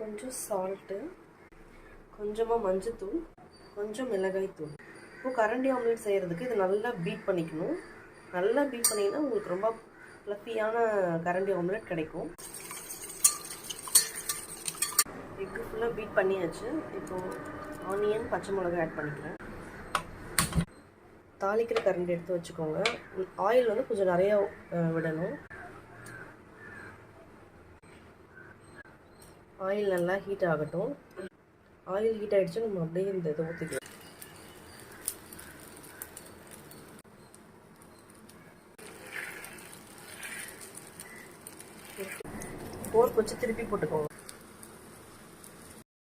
கொஞ்சம் சால்ட்டு, கொஞ்சமாக மஞ்சத்தூள், கொஞ்சம் மிளகாய் தூள். இப்போ கரண்டி ஆம்லேட் செய்கிறதுக்கு இது நல்லா பீட் பண்ணிக்கணும். நல்லா பீட் பண்ணிங்கன்னா உங்களுக்கு ரொம்ப ஃப்ளஃபியான கரண்டி ஆம்லேட் கிடைக்கும். எக்கு ஃபுல்லாக பீட் பண்ணியாச்சு. இப்போது ஆனியன், பச்சை மிளகாய் ஆட் பண்ணிக்கிறேன். தாளிக்கிற கரண்டி எடுத்து வச்சுக்கோங்க. ஆயில் வந்து கொஞ்சம் நிறையா விடணும். ஆயில் நல்லா ஹீட் ஆகட்டும். ஆயில் ஹீட் ஆகிடுச்சு, நம்ம அப்படியே இந்த இதை ஊற்றிக்கலாம். போர்க் வச்சு திருப்பி போட்டுக்கோங்க.